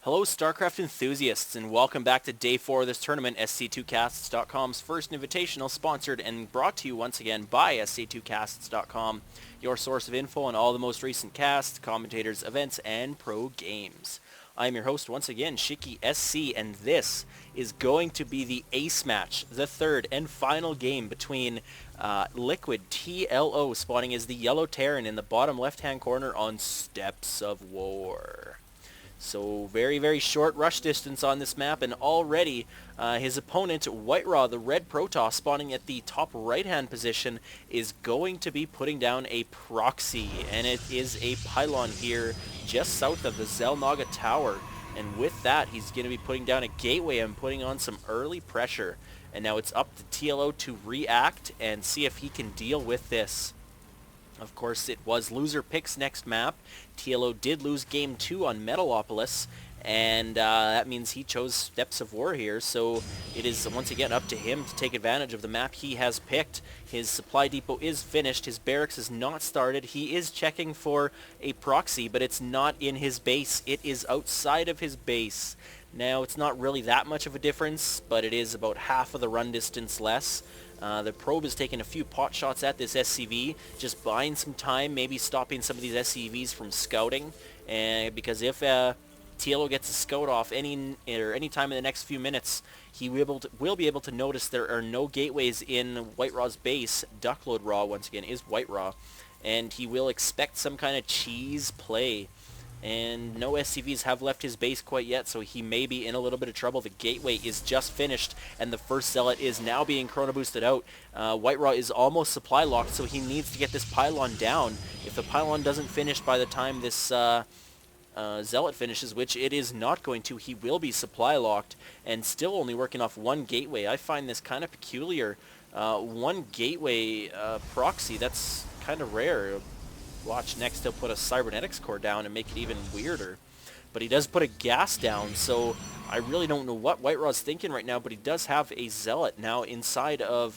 Hello StarCraft enthusiasts, and welcome back to Day 4 of this tournament, SC2Casts.com's first Invitational, sponsored and brought to you once again by SC2Casts.com, your source of info on all the most recent casts, commentators, events, and pro games. I'm your host once again, Shiki SC, and this is going to be the ace match, the third and final game between Liquid TLO, spawning as the Yellow Terran in the bottom left-hand corner on Steps of War. So very, very short rush distance on this map, and already his opponent, Whitera, the red Protoss, spawning at the top right-hand position, is going to be putting down a Proxy, and it is a pylon here just south of the Zelnaga Tower. And with that, he's going to be putting down a gateway and putting on some early pressure. And now it's up to TLO to react and see if he can deal with this. Of course, it was loser picks next map. TLO did lose game 2 on Metalopolis, and that means he chose Steps of War here, so it is once again up to him to take advantage of the map he has picked. His supply depot is finished, his barracks is not started, he is checking for a Proxy, but it's not in his base, it is outside of his base. Now, it's not really that much of a difference, but it is about half of the run distance less. The probe is taking a few pot shots at this SCV, just buying some time, maybe stopping some of these SCVs from scouting, because if TLO gets a scout off any time in the next few minutes, he will be able to notice there are no gateways in Whitera's base. Duckload Raw, once again, is Whitera, and he will expect some kind of cheese play. And no SCVs have left his base quite yet, so he may be in a little bit of trouble. The gateway is just finished, and the first zealot is now being chrono boosted out. Whitera is almost supply locked, so he needs to get this pylon down. If the pylon doesn't finish by the time this zealot finishes, which it is not going to, he will be supply locked, and still only working off one gateway. I find this kind of peculiar. One gateway Proxy, that's kind of rare. Watch, next he'll put a cybernetics core down and make it even weirder. But he does put a gas down, so I really don't know what Whitera's thinking right now, but he does have a zealot now inside of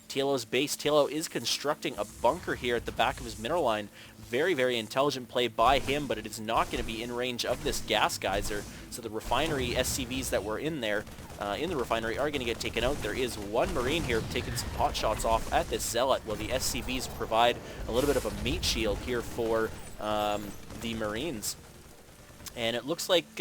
TLO's base. TLO is constructing a bunker here at the back of his mineral line. Very, very intelligent play by him, but it is not going to be in range of this gas geyser. So the refinery SCVs that were in there, in the refinery, are going to get taken out. There is one Marine here taking some pot shots off at this zealot, while the SCVs provide a little bit of a meat shield here for the Marines. And it looks like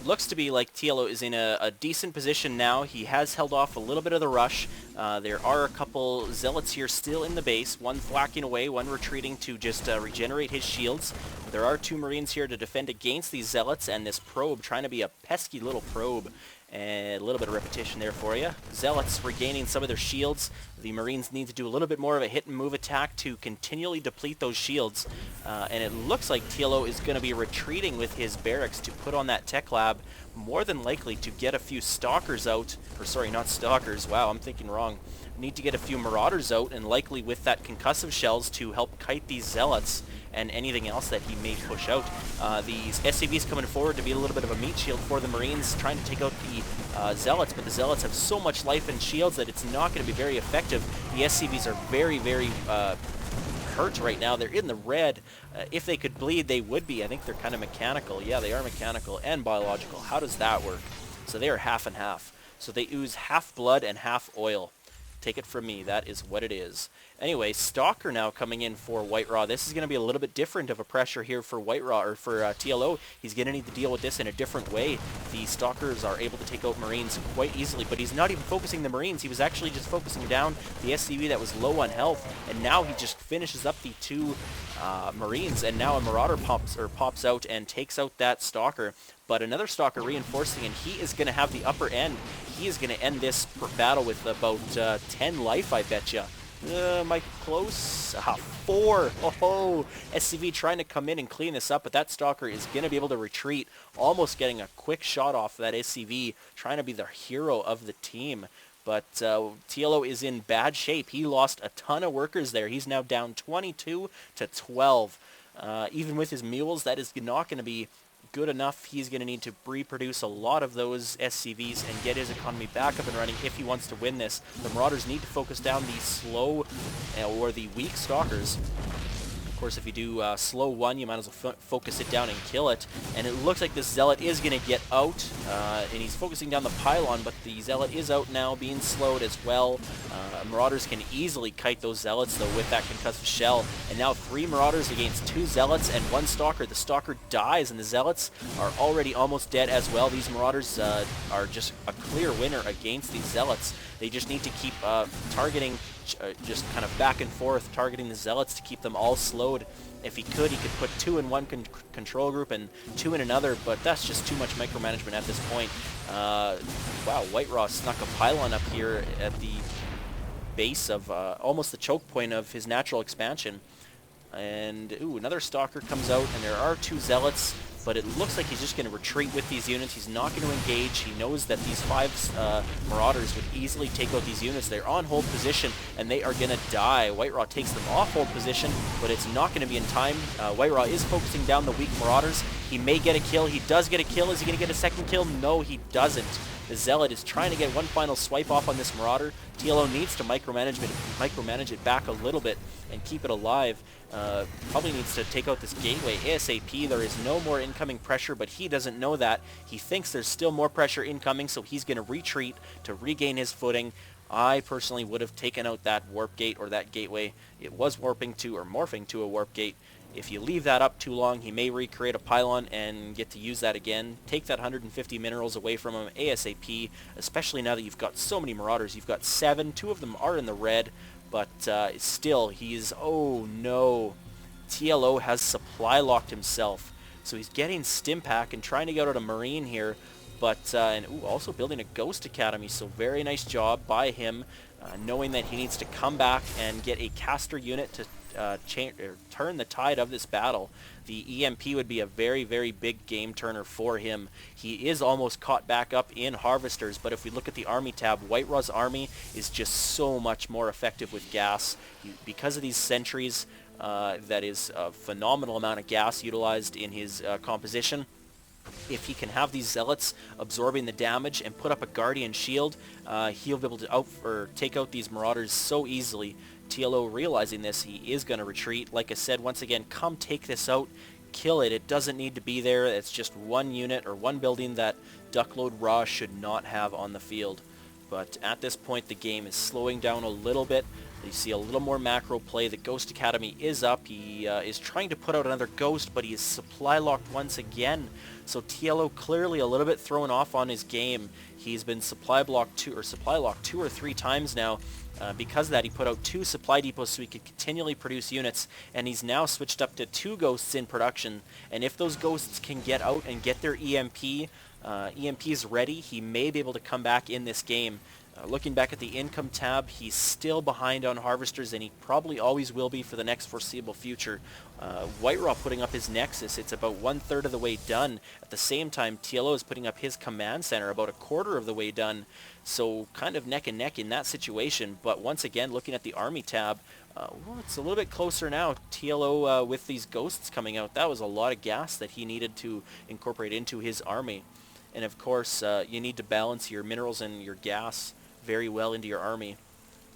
looks to be like TLO is in a decent position now. He has held off a little bit of the rush. There are a couple zealots here still in the base, one thwacking away, one retreating to just regenerate his shields. There are two Marines here to defend against these zealots, and this probe trying to be a pesky little probe. And a little bit of repetition there for you. Zealots regaining some of their shields. The Marines need to do a little bit more of a hit and move attack to continually deplete those shields. And it looks like TLO is going to be retreating with his barracks to put on that tech lab, more than likely to get a few stalkers out. Or sorry, not stalkers. Wow, I'm thinking wrong. Need to get a few marauders out, and likely with that concussive shells to help kite these zealots and anything else that he may push out. These SCVs coming forward to be a little bit of a meat shield for the Marines, trying to take out the Zealots, but the Zealots have so much life and shields that it's not going to be very effective. The SCVs are very, very hurt right now. They're in the red. If they could bleed, they would be. I think they're kind of mechanical. Yeah, they are mechanical and biological. How does that work? So they are half and half. So they ooze half blood and half oil. Take it from me, that is what it is. Anyway, Stalker now coming in for Whitera. This is going to be a little bit different of a pressure here for Whitera, or for TLO. He's going to need to deal with this in a different way. The Stalkers are able to take out Marines quite easily, but he's not even focusing the Marines. He was actually just focusing down the SCV that was low on health, and now he just finishes up the two Marines, and now a Marauder pops out and takes out that Stalker. But another Stalker reinforcing, and he is going to have the upper end. He is going to end this battle with about 10 life, I betcha. Am I close? 4. Oh, SCV trying to come in and clean this up, but that Stalker is going to be able to retreat, almost getting a quick shot off that SCV, trying to be the hero of the team. But TLO is in bad shape. He lost a ton of workers there. He's now down 22 to 12. Even with his mules, that is not going to be good enough. He's going to need to reproduce a lot of those SCVs and get his economy back up and running if he wants to win this. The Marauders need to focus down the slow or the weak Stalkers. course, if you do slow one, you might as well focus it down and kill it. And it looks like this Zealot is going to get out, and he's focusing down the pylon, but the Zealot is out now, being slowed as well. Marauders can easily kite those Zealots, though, with that concussive shell. And now 3 Marauders against 2 Zealots and 1 Stalker. The Stalker dies, and the Zealots are already almost dead as well. These Marauders are just a clear winner against these Zealots. They just need to keep targeting, just kind of back and forth, targeting the Zealots to keep them all slowed. If he could put 2 in one control group and 2 in another, but that's just too much micromanagement at this point. Wow, Whitera snuck a pylon up here at the base of almost the choke point of his natural expansion. And, ooh, another Stalker comes out, and there are 2 Zealots, but it looks like he's just going to retreat with these units. He's not going to engage. He knows that these 5 Marauders would easily take out these units. They're on hold position, and they are going to die. Whitera takes them off hold position, but it's not going to be in time. Whitera is focusing down the weak Marauders. He may get a kill. He does get a kill. Is he going to get a second kill? No, he doesn't. The Zealot is trying to get one final swipe off on this Marauder. TLO needs to micromanage it back a little bit and keep it alive. Probably needs to take out this gateway ASAP. There is no more incoming pressure, but he doesn't know that. He thinks there's still more pressure incoming, so he's going to retreat to regain his footing. I personally would have taken out that warp gate or that gateway. It was warping to or morphing to a warp gate. If you leave that up too long, he may recreate a pylon and get to use that again. Take that 150 minerals away from him ASAP, especially now that you've got so many Marauders. You've got 7. 2 of them are in the red, but still, he's... Oh, no. TLO has supply locked himself. So he's getting Stimpack and trying to get out a Marine here, but and ooh, also building a Ghost Academy, so very nice job by him, knowing that he needs to come back and get a caster unit to turn the tide of this battle. The EMP would be a very, very big game turner for him. He is almost caught back up in Harvesters, but if we look at the army tab, Whitera's army is just so much more effective with gas. Because of these sentries, that is a phenomenal amount of gas utilized in his composition. If he can have these Zealots absorbing the damage and put up a Guardian Shield, he'll be able to take out these Marauders so easily. TLO realizing this, he is going to retreat. Like I said, once again, come take this out, kill it. It doesn't need to be there. It's just one unit or one building that Duckload Raw should not have on the field. But at this point, the game is slowing down a little bit. You see a little more macro play. The Ghost Academy is up. He is trying to put out another Ghost, but he is supply locked once again. So TLO clearly a little bit thrown off on his game. He's been supply locked 2 or 3 times now. Because of that, he put out 2 supply depots so he could continually produce units, and he's now switched up to 2 Ghosts in production. And if those Ghosts can get out and get their EMPs ready, he may be able to come back in this game. Looking back at the income tab, he's still behind on Harvesters, and he probably always will be for the next foreseeable future. Whitera putting up his Nexus. It's about 1/3 of the way done. At the same time, TLO is putting up his Command Center, about 1/4 of the way done. So kind of neck and neck in that situation. But once again, looking at the Army tab, well, it's a little bit closer now. TLO with these Ghosts coming out, that was a lot of gas that he needed to incorporate into his army. And of course, you need to balance your minerals and your gas very well into your army,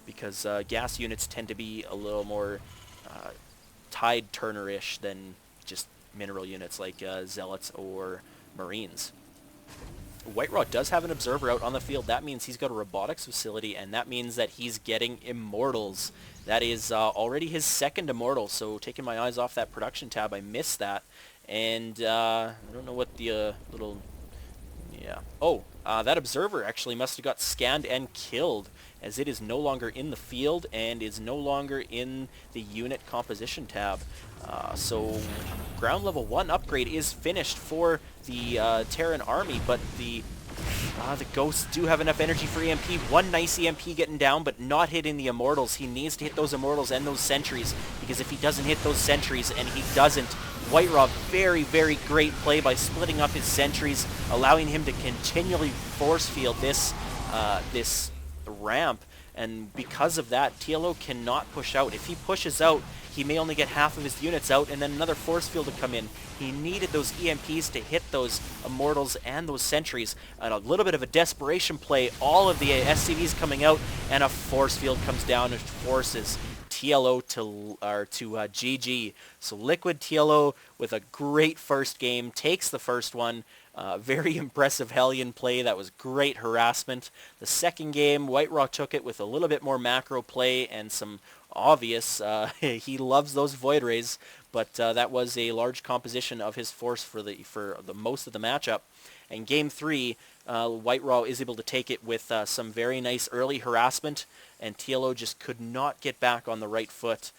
because gas units tend to be a little more tide turner-ish than just mineral units like Zealots or Marines. Whitera does have an observer out on the field. That means he's got a robotics facility, and that means that he's getting immortals. That is already his 2nd immortal, so taking my eyes off that production tab, I missed that. And I don't know what the little... Yeah. Oh, that observer actually must have got scanned and killed, as it is no longer in the field and is no longer in the unit composition tab. So ground level 1 upgrade is finished for the Terran army, but the Ghosts do have enough energy for EMP. One nice EMP getting down, but not hitting the Immortals. He needs to hit those Immortals and those Sentries, because if he doesn't hit those Sentries, and he doesn't, Whitera, very, very great play by splitting up his Sentries, allowing him to continually force field this ramp. And because of that, TLO cannot push out. If he pushes out, he may only get half of his units out, and then another force field to come in. He needed those EMPs to hit those Immortals and those Sentries. And a little bit of a desperation play, all of the SCVs coming out, and a force field comes down and forces TLO to GG. So Liquid TLO with a great first game takes the first one. Very impressive Hellion play. That was great harassment. The second game, Whitera took it with a little bit more macro play and some obvious. He loves those Void Rays, but that was a large composition of his force for the most of the matchup. And game 3, Whitera is able to take it with some very nice early harassment, and TLO just could not get back on the right foot.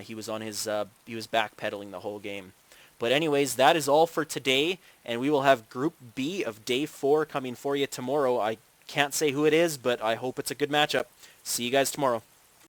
He was backpedaling the whole game. But anyways, that is all for today, and we will have Group B of Day 4 coming for you tomorrow. I can't say who it is, but I hope it's a good matchup. See you guys tomorrow.